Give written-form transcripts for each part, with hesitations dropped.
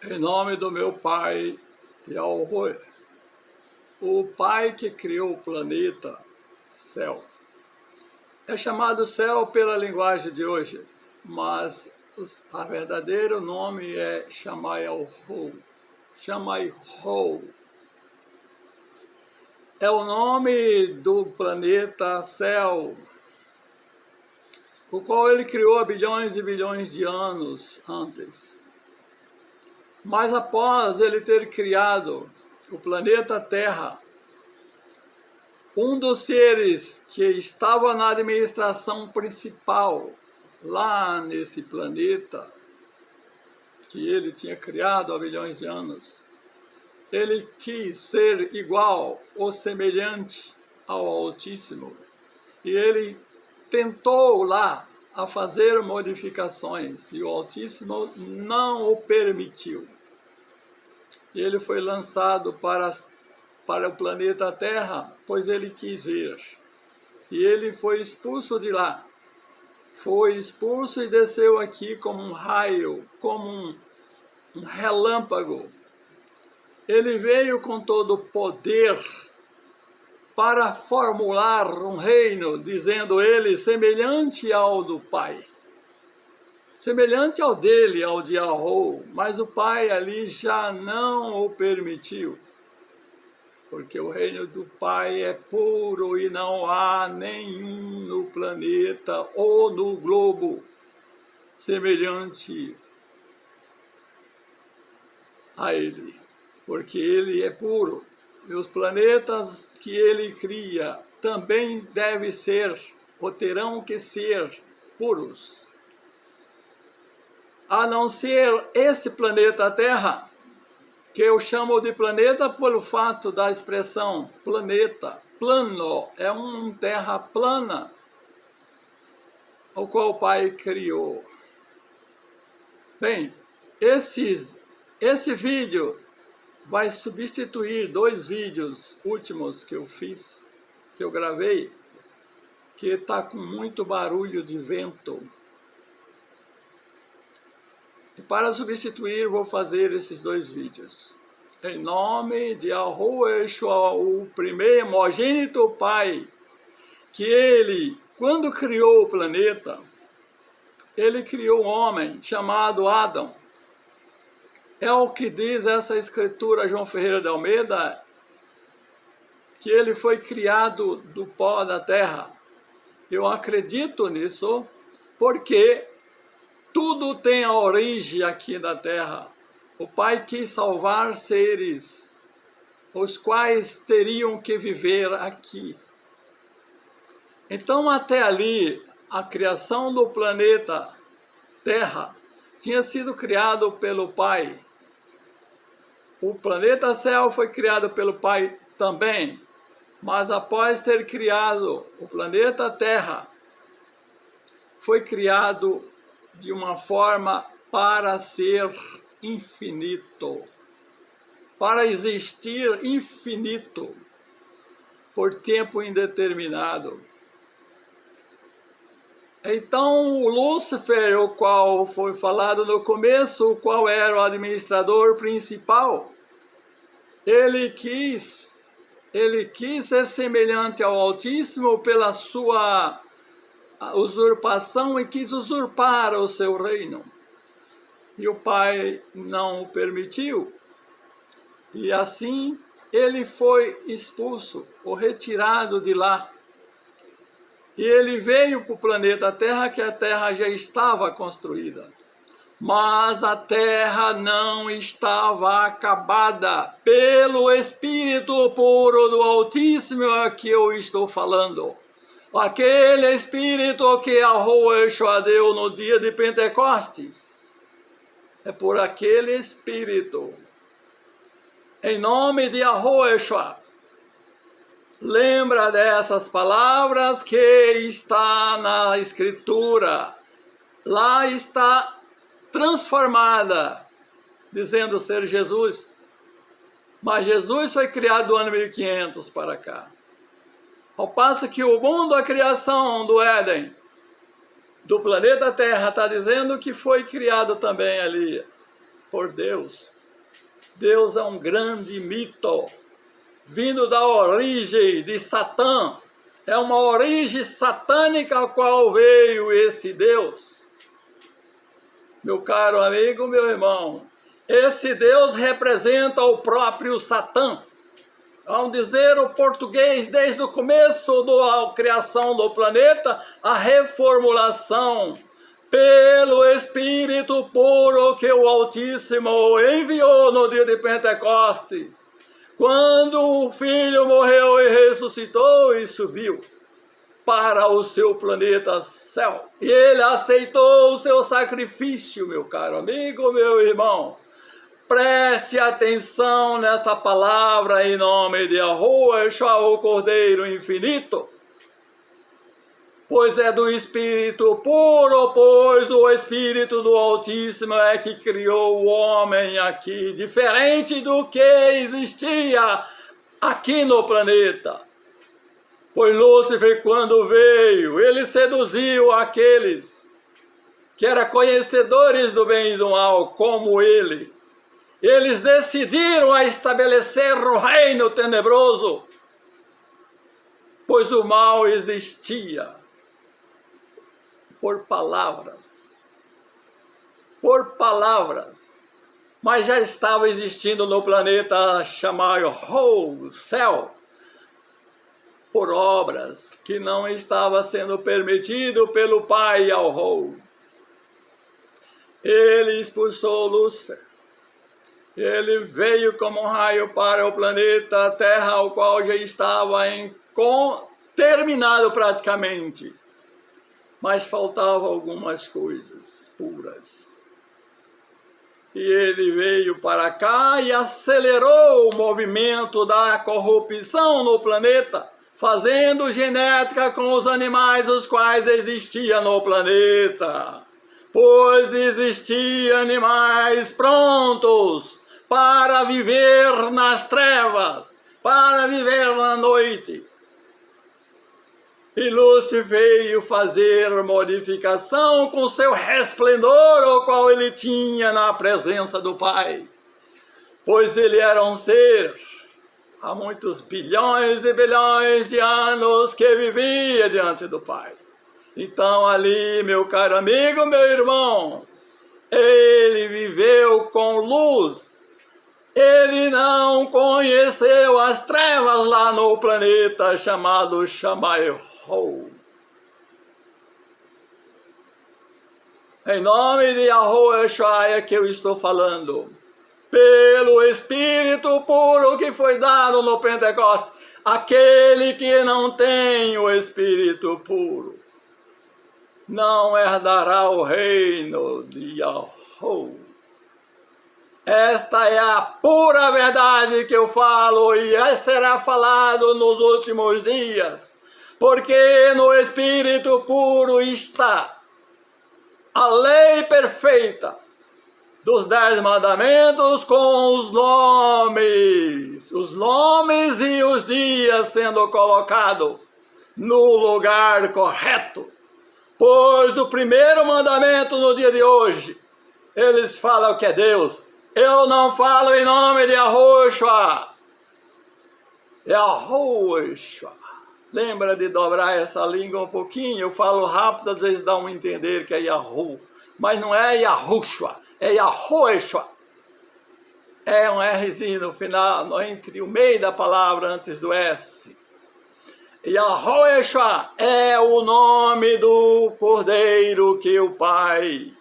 Em nome do meu Pai Yahweh, o Pai que criou o planeta, céu. É chamado céu pela linguagem de hoje, mas o verdadeiro nome é Shamayalhu. Shamayalhu. É o nome do planeta céu, o qual ele criou há bilhões e bilhões de anos antes. Mas após ele ter criado o planeta Terra, um dos seres que estava na administração principal lá nesse planeta, que ele tinha criado há bilhões de anos, ele quis ser igual ou semelhante ao Altíssimo. E ele tentou lá a fazer modificações e o Altíssimo não o permitiu. E ele foi lançado para o planeta Terra, pois ele quis vir. E ele foi expulso de lá. Foi expulso e desceu aqui como um raio, como um relâmpago. Ele veio com todo o poder para formular um reino, dizendo ele, semelhante ao do Pai. Semelhante ao dele, ao de Yahweh, mas o Pai ali já não o permitiu. Porque o reino do Pai é puro e não há nenhum no planeta ou no globo semelhante a ele. Porque ele é puro. E os planetas que ele cria também devem ser, ou terão que ser, puros. A não ser esse planeta Terra, que eu chamo de planeta pelo fato da expressão planeta, plano, é uma terra plana, o qual o Pai criou. Bem, esse vídeo vai substituir 2 vídeos últimos que eu fiz, que eu gravei, que está com muito barulho de vento. E para substituir, vou fazer esses 2 vídeos. Em nome de Yahweh, o primogênito Pai, que ele, quando criou o planeta, ele criou um homem chamado Adão. É o que diz essa escritura, João Ferreira de Almeida, que ele foi criado do pó da terra. Eu acredito nisso, porque tudo tem a origem aqui da terra. O Pai quis salvar seres, os quais teriam que viver aqui. Então, até ali, a criação do planeta Terra tinha sido criado pelo Pai. O planeta Céu foi criado pelo Pai também, mas após ter criado o planeta Terra, foi criado de uma forma para ser infinito, para existir infinito, por tempo indeterminado. Então, o Lúcifer, o qual foi falado no começo, o qual era o administrador principal, ele quis ser semelhante ao Altíssimo pela sua usurpação e quis usurpar o seu reino. E o Pai não o permitiu. E assim ele foi expulso, ou retirado de lá. E ele veio para o planeta Terra, que a Terra já estava construída. Mas a Terra não estava acabada. Pelo Espírito puro do Altíssimo é que eu estou falando. Aquele Espírito que Yahweh deu no dia de Pentecostes. É por aquele Espírito. Em nome de Yahweh, lembra dessas palavras que está na Escritura. Lá está transformada, dizendo ser Jesus. Mas Jesus foi criado no ano 1500 para cá. Ao passo que o mundo, a criação do Éden, do planeta Terra, está dizendo que foi criado também ali. por Deus. Deus é um grande mito, vindo da origem de Satã. É uma origem satânica a qual veio esse Deus. Meu caro amigo, meu irmão, esse Deus representa o próprio Satã. Vamos dizer o português, desde o começo da criação do planeta, a reformulação pelo Espírito puro que o Altíssimo enviou no dia de Pentecostes, quando o Filho morreu e ressuscitou e subiu para o seu planeta céu. E ele aceitou o seu sacrifício, meu caro amigo, meu irmão. Preste atenção nesta palavra em nome de Yahushua, o Cordeiro Infinito. Pois é do Espírito puro, pois o Espírito do Altíssimo é que criou o homem aqui, diferente do que existia aqui no planeta. Pois Lúcifer, quando veio, ele seduziu aqueles que eram conhecedores do bem e do mal, como ele. Eles decidiram a estabelecer o reino tenebroso, pois o mal existia por palavras, mas já estava existindo no planeta chamado céu, por obras que não estava sendo permitido pelo Pai ao Ele expulsou Lúcifer. Ele veio como um raio para o planeta Terra, o qual já estava terminado praticamente. Mas faltavam algumas coisas puras. E ele veio para cá e acelerou o movimento da corrupção no planeta, fazendo genética com os animais os quais existiam no planeta. Pois existiam animais prontos para viver nas trevas, para viver na noite. E Lúcifer veio fazer modificação com seu resplendor, o qual ele tinha na presença do Pai. Pois ele era um ser, há muitos bilhões e bilhões de anos, que vivia diante do Pai. Então ali, meu caro amigo, meu irmão, ele viveu com luz. Ele não conheceu as trevas lá no planeta chamado Shamayho. Em nome de Yahushua é que eu estou falando. Pelo Espírito puro que foi dado no Pentecostes. Aquele que não tem o Espírito puro não herdará o reino de Yahushua. Esta é a pura verdade que eu falo e será falado nos últimos dias. Porque no Espírito puro está a lei perfeita dos 10 mandamentos com os nomes e os dias sendo colocados no lugar correto. Pois o primeiro mandamento no dia de hoje, eles falam que é Deus. Eu não falo em nome de Yahushua. Yahushua. Lembra de dobrar essa língua um pouquinho? Eu falo rápido, às vezes dá um entender que é Yahu. Mas não é Yahushua, é Yahushua. É um Rzinho no final, entre o meio da palavra, antes do S. Yahushua é o nome do Cordeiro que o Pai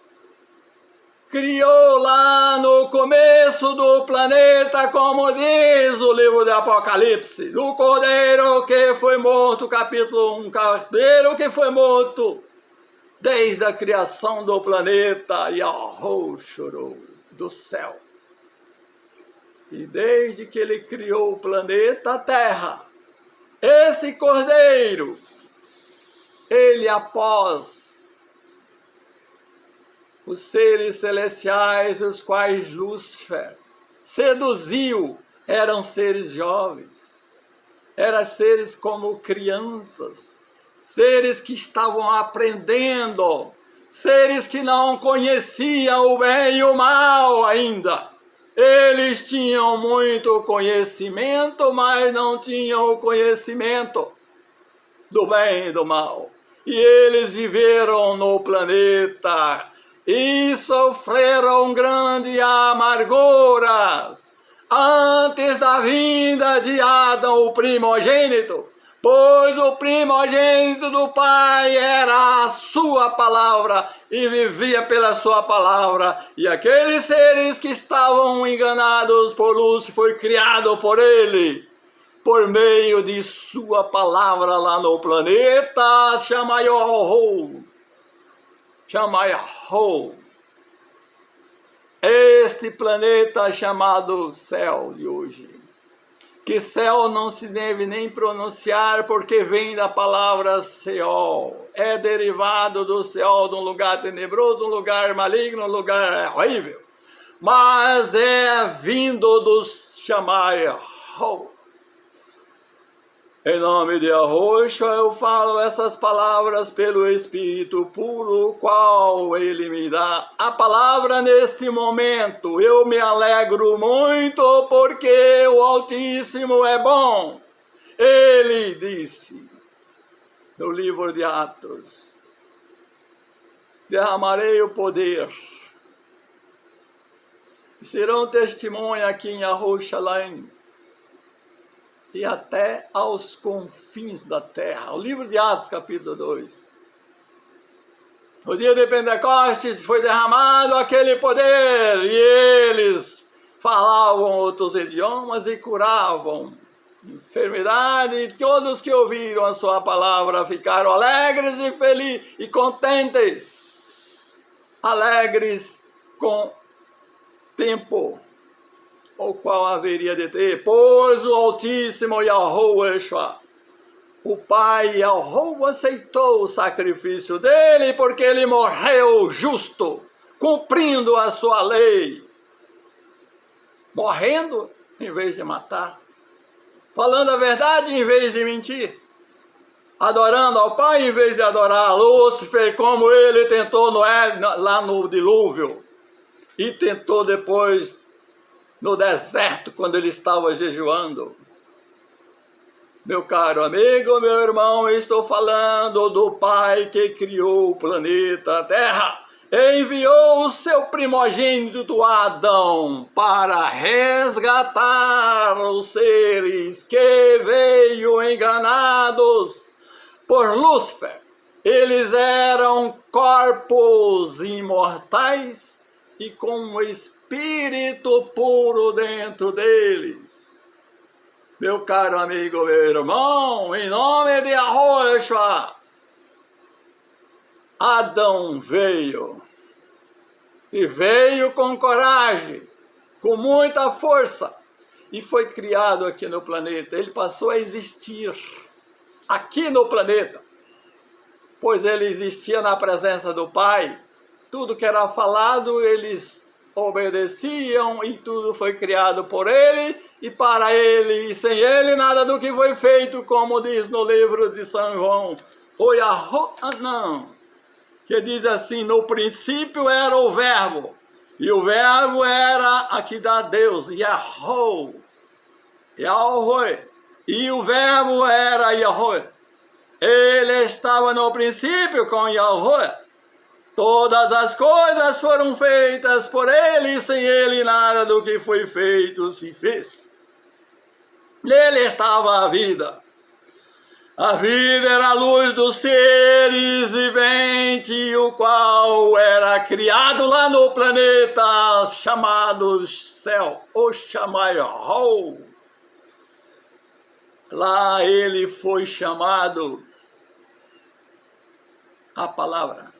criou lá no começo do planeta, como diz o livro de Apocalipse, do Cordeiro que foi morto, capítulo 1, Cordeiro que foi morto desde a criação do planeta Yahushua, do céu. E desde que ele criou o planeta Terra, esse Cordeiro, ele após os seres celestiais, os quais Lúcifer seduziu, eram seres jovens, eram seres como crianças, seres que estavam aprendendo seres que não conheciam o bem e o mal ainda. Eles tinham muito conhecimento, mas não tinham o conhecimento do bem e do mal. E eles viveram no planeta e sofreram grandes amarguras antes da vinda de Adão, o primogênito, pois o primogênito do Pai era a sua palavra e vivia pela sua palavra. E aqueles seres que estavam enganados por Lúcifer foi criado por ele, por meio de sua palavra lá no planeta Chamaiho. Este planeta chamado céu de hoje. Que céu não se deve nem pronunciar, porque vem da palavra Seol. É derivado do Seol, de um lugar tenebroso, um lugar maligno, um lugar horrível. Mas é vindo do Chamaiho. Em nome de Yahushua eu falo essas palavras pelo Espírito puro, qual Ele me dá a palavra neste momento. Eu me alegro muito porque o Altíssimo é bom. Ele disse no livro de Atos: derramarei o poder e serão testemunha aqui em Yerushalayim e até aos confins da terra. O livro de Atos, capítulo 2. No dia de Pentecostes foi derramado aquele poder, e eles falavam outros idiomas e curavam enfermidade, e todos que ouviram a sua palavra ficaram alegres e felizes e contentes, alegres com tempo o qual haveria de ter, pois o Altíssimo Yahushua, o Pai Yahuwah, aceitou o sacrifício dele, porque ele morreu justo, cumprindo a sua lei, morrendo em vez de matar, falando a verdade em vez de mentir, adorando ao Pai em vez de adorar a Lúcifer, como ele tentou lá no dilúvio, e tentou depois no deserto, quando ele estava jejuando. Meu caro amigo, meu irmão, estou falando do Pai que criou o planeta Terra, enviou o seu primogênito Adão para resgatar os seres que veio enganados por Lúcifer. Eles eram corpos imortais e com um espírito puro dentro deles. Meu caro amigo, meu irmão, em nome de Yahushua, Adão veio, e veio com coragem, com muita força, e foi criado aqui no planeta. Ele passou a existir aqui no planeta, pois ele existia na presença do Pai. Tudo que era falado, eles obedeciam, e tudo foi criado por ele e para ele, e sem ele nada do que foi feito, como diz no livro de São João, que diz assim: no princípio era o verbo, e o verbo era aqui da Deus, Yahweh, e o verbo era Yahweh. Ele estava no princípio com Yahweh. Todas as coisas foram feitas por ele, e sem ele nada do que foi feito se fez. Nele estava a vida. A vida era a luz dos seres viventes, o qual era criado lá no planeta chamado céu, o Chamaiho. Lá ele foi chamado a palavra,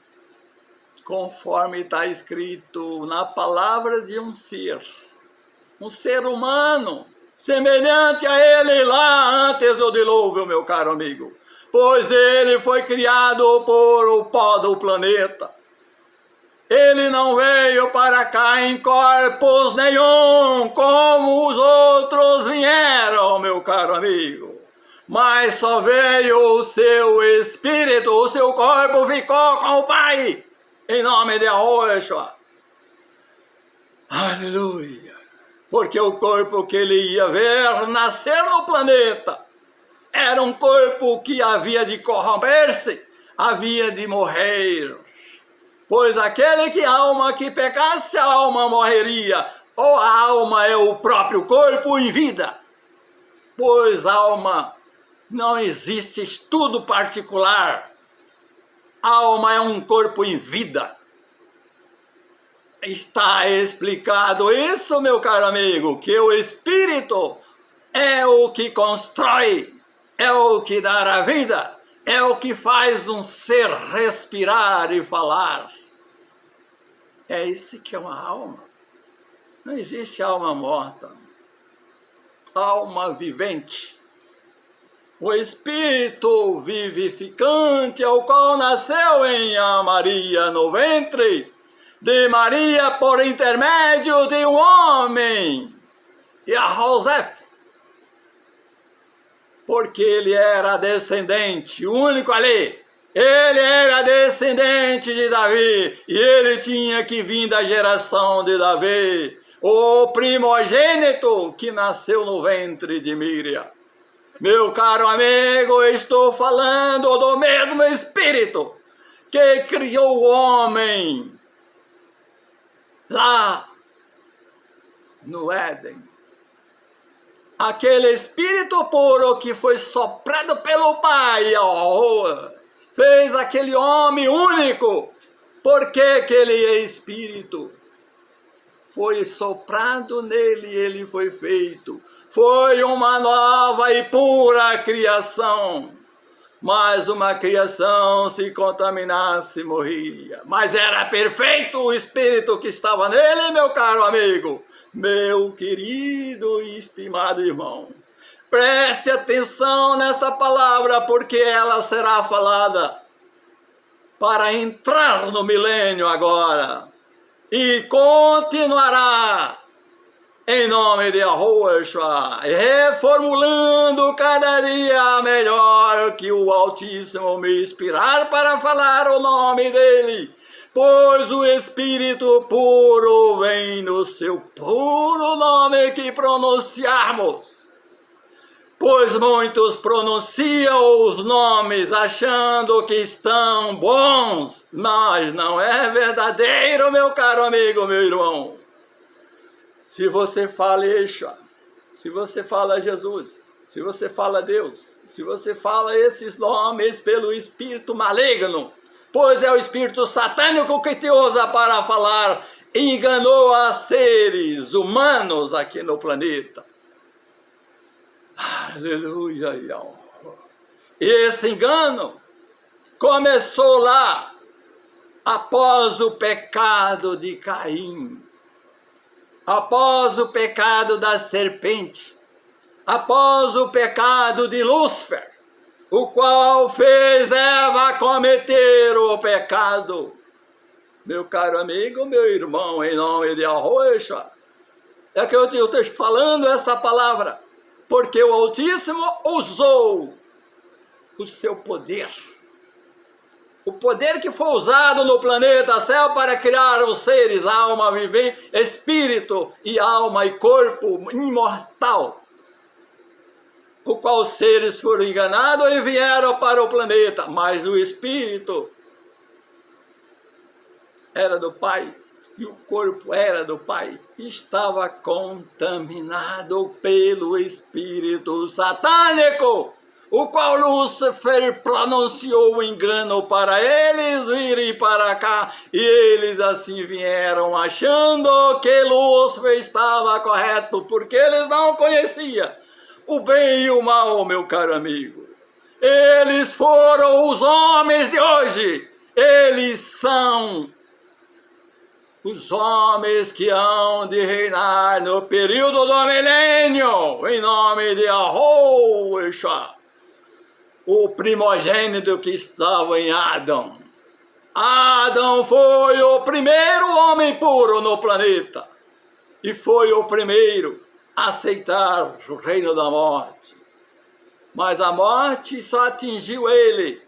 conforme está escrito na palavra de um ser humano, semelhante a ele lá antes do dilúvio, meu caro amigo, pois ele foi criado por o pó do planeta. Ele não veio para cá em corpos nenhum, como os outros vieram, meu caro amigo, mas só veio o seu espírito, o seu corpo ficou com o Pai. em nome de Yeshua. Aleluia. Porque o corpo que ele ia ver nascer no planeta era um corpo que havia de corromper-se, havia de morrer. Pois aquele alma que pecasse, a alma morreria. Ou a alma é o próprio corpo em vida. Pois alma não existe estudo particular. Alma é um corpo em vida. Está explicado isso, meu caro amigo, que o espírito é o que constrói, é o que dá a vida, é o que faz um ser respirar e falar. É isso que é uma alma. Não existe alma morta. Alma vivente. O espírito vivificante, ao qual nasceu em Maria no ventre de Maria por intermédio de um homem, Yosef, porque ele era descendente, único ali, ele era descendente de Davi, e ele tinha que vir da geração de Davi, o primogênito que nasceu no ventre de Miriam. Meu caro amigo, estou falando do mesmo Espírito que criou o homem lá no Éden. Aquele Espírito puro que foi soprado pelo Pai, fez aquele homem único. Porque aquele Espírito foi soprado nele, ele foi feito. Foi uma nova e pura criação. Mas uma criação, se contaminasse, morria. Mas era perfeito o Espírito que estava nele, meu caro amigo. Meu querido e estimado irmão. Preste atenção nesta palavra, porque ela será falada para entrar no milênio agora. E continuará. Em nome de Yeshua, reformulando cada dia melhor que o Altíssimo me inspirar para falar o nome dele, pois o Espírito puro vem no seu puro nome que pronunciarmos. Pois muitos pronunciam os nomes achando que estão bons, mas não é verdadeiro, meu caro amigo, meu irmão. Se você fala Yeshua, se você fala Jesus, se você fala Deus, se você fala esses nomes pelo espírito maligno, pois é o espírito satânico que te usa para falar, enganou a seres humanos aqui no planeta. Aleluia. Esse engano começou lá, após o pecado de Caim. Após o pecado da serpente, após o pecado de Lúcifer, o qual fez Eva cometer o pecado. Meu caro amigo, meu irmão, em nome de Yeshua, é que eu estou falando essa palavra, porque o Altíssimo usou o seu poder. O poder que foi usado no planeta céu para criar os seres, alma vivente, espírito e alma e corpo imortal. O qual os seres foram enganados e vieram para o planeta. Mas o espírito era do Pai e o corpo era do Pai. Estava contaminado pelo espírito satânico, o qual Lúcifer pronunciou o engano para eles virem para cá, e eles assim vieram achando que Lúcifer estava correto, porque eles não conheciam o bem e o mal, meu caro amigo. Eles foram os homens de hoje, eles são os homens que hão de reinar no período do milênio, em nome de Yeshua. O primogênito que estava em Adão. Adão foi o primeiro homem puro no planeta. E foi o primeiro a aceitar o reino da morte. Mas a morte só atingiu ele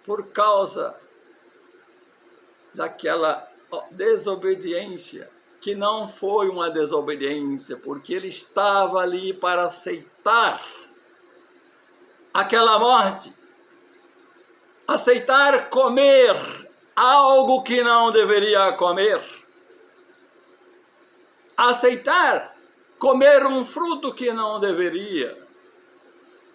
por causa daquela desobediência, que não foi uma desobediência, porque ele estava ali para aceitar aquela morte, aceitar comer algo que não deveria comer, aceitar comer um fruto que não deveria.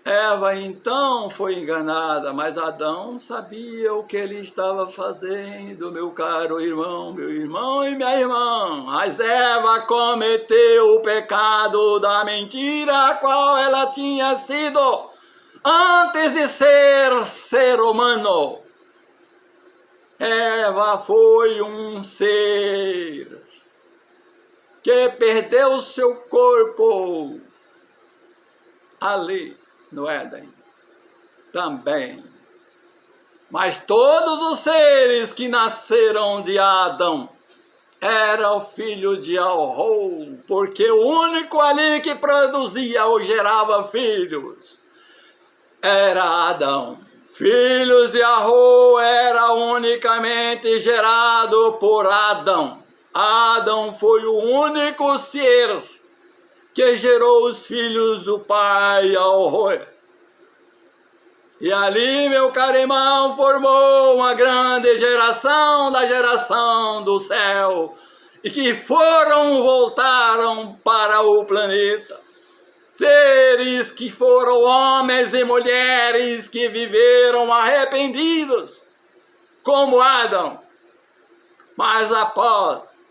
Eva então foi enganada, mas Adão sabia o que ele estava fazendo, meu caro irmão, meu irmão e minha irmã. Mas Eva cometeu o pecado da mentira, a qual ela tinha sido antes de ser humano. Eva foi um ser que perdeu seu corpo ali no Éden também. Mas todos os seres que nasceram de Adão eram filhos de Arrou, porque o único ali que produzia ou gerava filhos era Adão. Filhos de Arrou era unicamente gerado por Adão. Adão foi o único ser que gerou os filhos do pai Arrou. E ali, meu caro irmão, formou uma grande geração da geração do céu, e que voltaram para o planeta. Seres que foram homens e mulheres que viveram arrependidos, como Adão. Mas após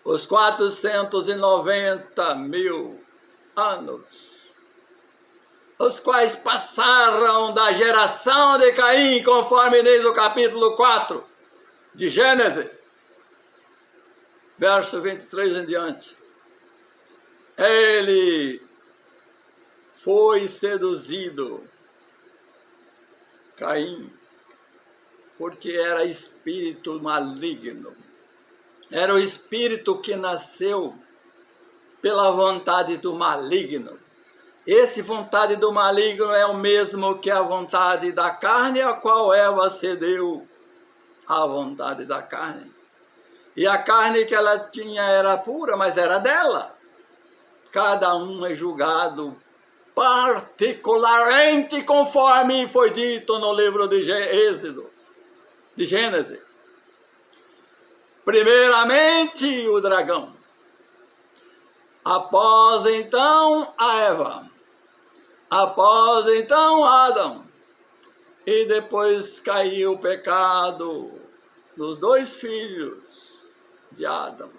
os 490 mil anos, os quais passaram da geração de Caim, conforme diz o capítulo 4 de Gênesis, verso 23 em diante. Ele foi seduzido, Caim, porque era espírito maligno. Era o espírito que nasceu pela vontade do maligno. Esse vontade do maligno é o mesmo que a vontade da carne, a qual Eva cedeu à vontade da carne. E a carne que ela tinha era pura, mas era dela. Cada um é julgado particularmente conforme foi dito no livro de Êxodo, de Gênesis. Primeiramente o dragão, após então a Eva, após então Adão, e depois caiu o pecado dos dois filhos de Adão,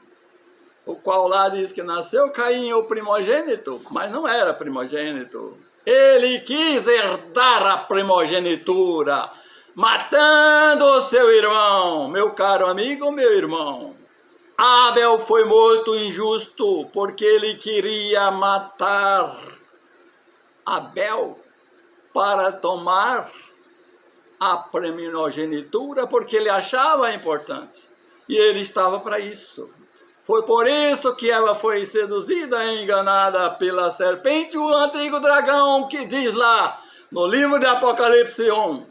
o qual lá diz que nasceu Caim, o primogênito, mas não era primogênito. Ele quis herdar a primogenitura, matando o seu irmão, meu caro amigo, meu irmão. Abel foi morto injusto, porque ele queria matar Abel para tomar a primogenitura, porque ele achava importante. E ele estava para isso. Foi por isso que ela foi seduzida e enganada pela serpente, o antigo dragão, que diz lá no livro de Apocalipse 1,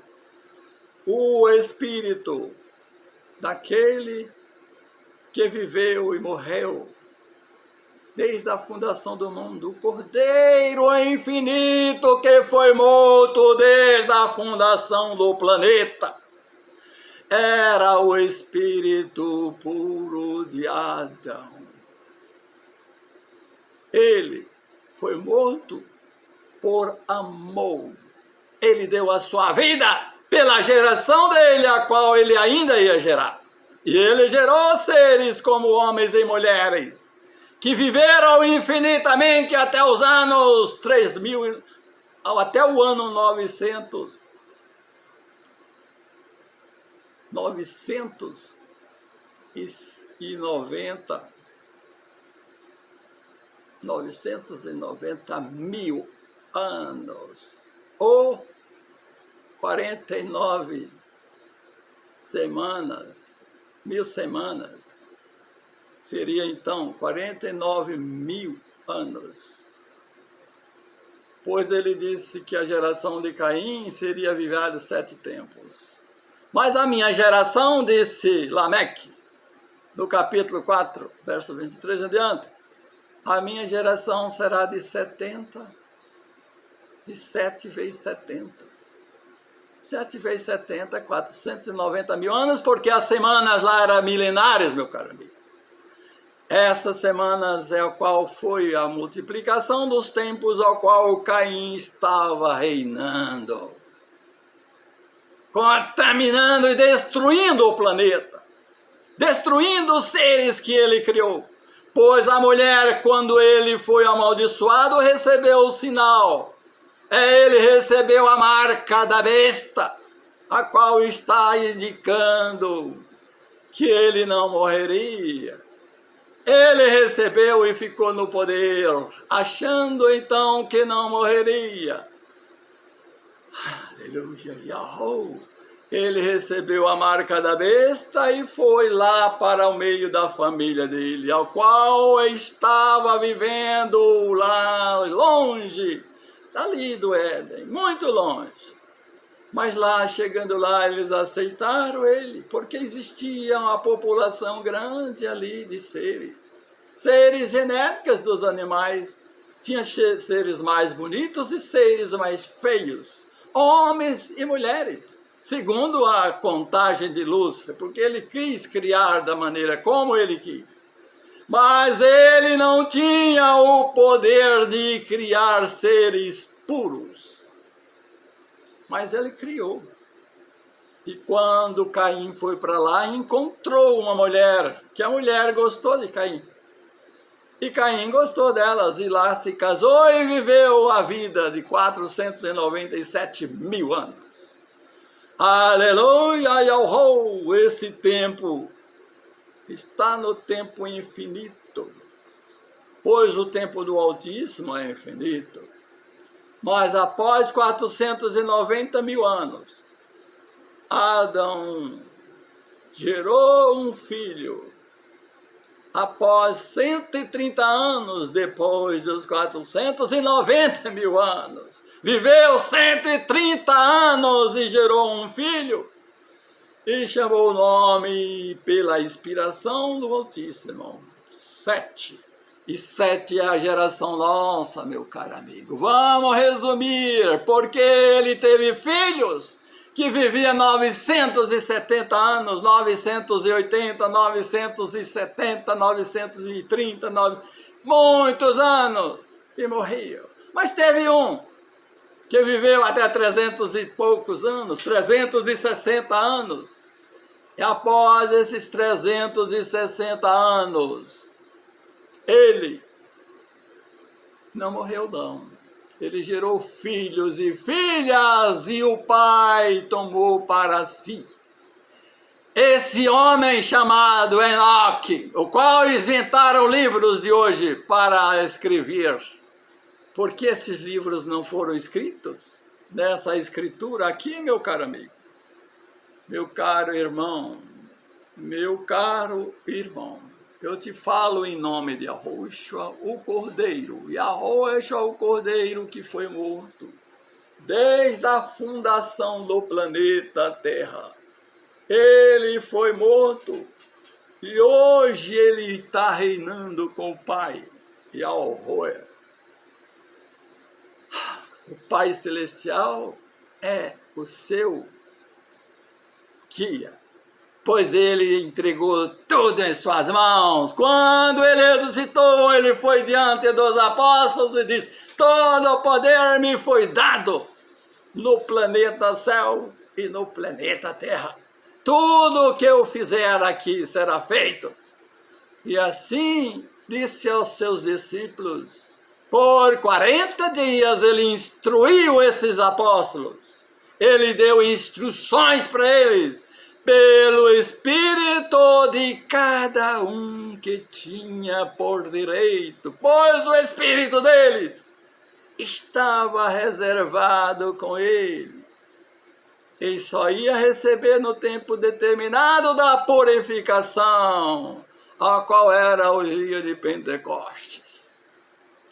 o espírito daquele que viveu e morreu desde a fundação do mundo, o Cordeiro infinito que foi morto desde a fundação do planeta. Era o espírito puro de Adão. Ele foi morto por amor. Ele deu a sua vida pela geração dele, a qual ele ainda ia gerar. E ele gerou seres como homens e mulheres, que viveram infinitamente até os anos 3000, até o ano 990. 990 mil anos, ou 49 semanas, 1000 semanas, seria então 49 mil anos. Pois ele disse que a geração de Caim seria vivada 7 tempos. Mas a minha geração, disse Lameque, no capítulo 4, verso 23 em diante, a minha geração será de 70, de 7 vezes 70. 7 vezes 70 é 490 mil anos, porque as semanas lá eram milenárias, meu caro amigo. Essas semanas é o qual foi a multiplicação dos tempos ao qual Caim estava reinando, contaminando e destruindo o planeta, destruindo os seres que ele criou. Pois a mulher, quando ele foi amaldiçoado, recebeu o sinal. Ele recebeu a marca da besta, a qual está indicando que ele não morreria. Ele recebeu e ficou no poder, achando então que não morreria. Aleluia, Yahoo! Ele recebeu a marca da besta e foi lá para o meio da família dele, ao qual estava vivendo lá longe, ali do Éden, muito longe. Mas lá, chegando lá, eles aceitaram ele, porque existia uma população grande ali de seres genéticos dos animais. Tinha seres mais bonitos e seres mais feios, homens e mulheres, segundo a contagem de Lúcifer, porque ele quis criar da maneira como ele quis. Mas ele não tinha o poder de criar seres puros. Mas ele criou. E quando Caim foi para lá, encontrou uma mulher, que a mulher gostou de Caim. E Caim gostou delas, e lá se casou e viveu a vida de 497 mil anos. Aleluia, Yahoo! Esse tempo está no tempo infinito, pois o tempo do Altíssimo é infinito. Mas após 490 mil anos, Adão gerou um filho. Após 130 anos, depois dos 490 mil anos, viveu 130 anos e gerou um filho. E chamou o nome pela inspiração do Altíssimo, Sete. E 7 é a geração nossa, meu caro amigo. Vamos resumir, porque ele teve filhos que viviam 970 anos, 980, 970, 930, muitos anos, e morriam. Mas teve um que viveu até 300 e poucos anos, 360 anos. E após esses 360 anos, ele não morreu não. Ele gerou filhos e filhas e o Pai tomou para si esse homem chamado Enoque, o qual inventaram livros de hoje para escrever. Por que esses livros não foram escritos nessa escritura aqui, meu caro amigo? Meu caro irmão, eu te falo em nome de Yahushua, o Cordeiro. Yahushua, o Cordeiro que foi morto desde a fundação do planeta Terra. Ele foi morto e hoje ele está reinando com o Pai, Yahuwah. O Pai Celestial é o seu guia, pois ele entregou tudo em suas mãos. Quando ele ressuscitou, ele foi diante dos apóstolos e disse: todo o poder me foi dado no planeta céu e no planeta terra. Tudo o que eu fizer aqui será feito. E assim disse aos seus discípulos. Por 40 dias ele instruiu esses apóstolos. Ele deu instruções para eles, pelo Espírito de cada um que tinha por direito, pois o Espírito deles estava reservado com ele. Ele só ia receber no tempo determinado da purificação, a qual era o dia de Pentecostes.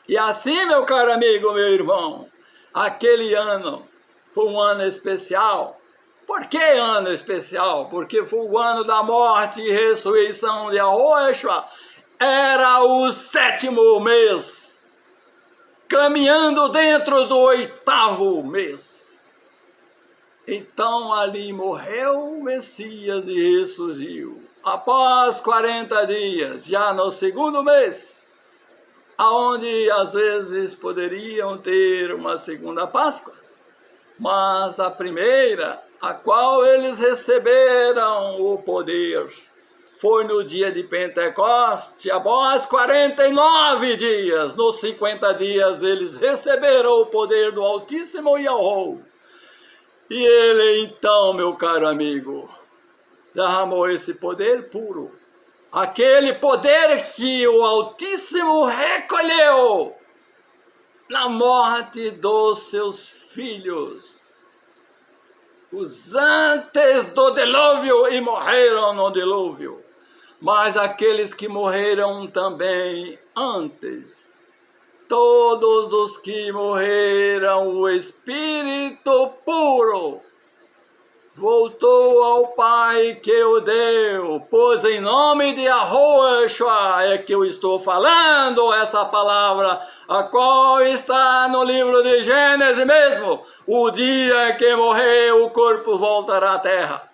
E assim, meu caro amigo, meu irmão, aquele ano foi um ano especial, Por que ano especial? Porque foi o ano da morte e ressurreição de Yahushua. Era o 7º mês, caminhando dentro do 8º mês. Então ali morreu o Messias e ressurgiu. Após 40 dias, já no 2º mês, aonde às vezes poderiam ter uma segunda Páscoa, mas a primeira, a qual eles receberam o poder, foi no dia de Pentecoste. Após 49 dias, nos 50 dias, eles receberam o poder do Altíssimo Yahuwah. E ele então, meu caro amigo, derramou esse poder puro, aquele poder que o Altíssimo recolheu na morte dos seus filhos, os antes do dilúvio e morreram no dilúvio, mas aqueles que morreram também antes, todos os que morreram, o Espírito puro voltou ao Pai que o deu, pois em nome de Yahushua é que eu estou falando essa palavra, a qual está no livro de Gênesis mesmo. O dia que morrer, o corpo voltará à terra.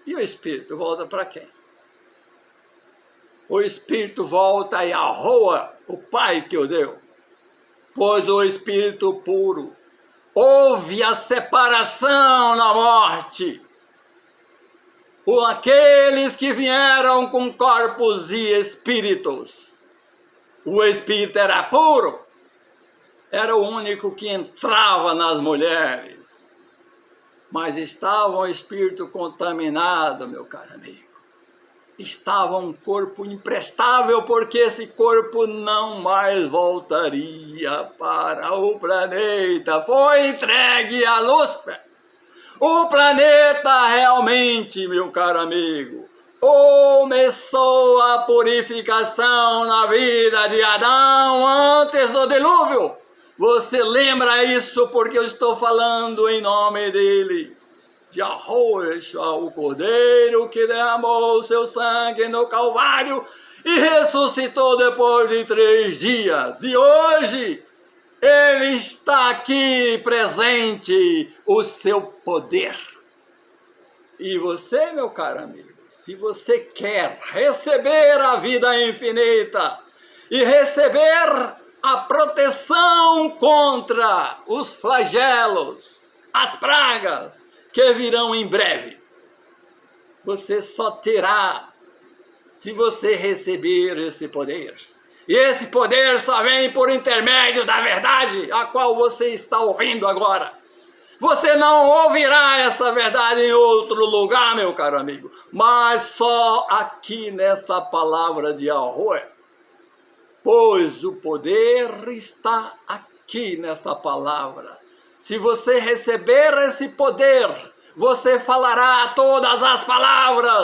E o Espírito volta para quem? O Espírito volta a Yahuwah, o Pai que o deu, pois o Espírito puro houve a separação na morte. Aqueles que vieram com corpos e espíritos. O espírito era puro. Era o único que entrava nas mulheres. Mas estava um espírito contaminado, meu caro amigo. Estava um corpo imprestável, porque esse corpo não mais voltaria para o planeta. Foi entregue a Lúcifer. O planeta realmente, meu caro amigo, começou a purificação na vida de Adão antes do dilúvio. Você lembra isso porque eu estou falando em nome dele. Yahushua, o Cordeiro que derramou seu sangue no Calvário e ressuscitou depois de 3 dias. E hoje ele está aqui presente, o seu poder. E você, meu caro amigo, se você quer receber a vida infinita e receber a proteção contra os flagelos, as pragas, que virão em breve, você só terá se você receber esse poder. E esse poder só vem por intermédio da verdade, a qual você está ouvindo agora. Você não ouvirá essa verdade em outro lugar, meu caro amigo, mas só aqui nesta palavra de Yahuwah. Pois o poder está aqui nesta palavra. Se você receber esse poder, você falará todas as palavras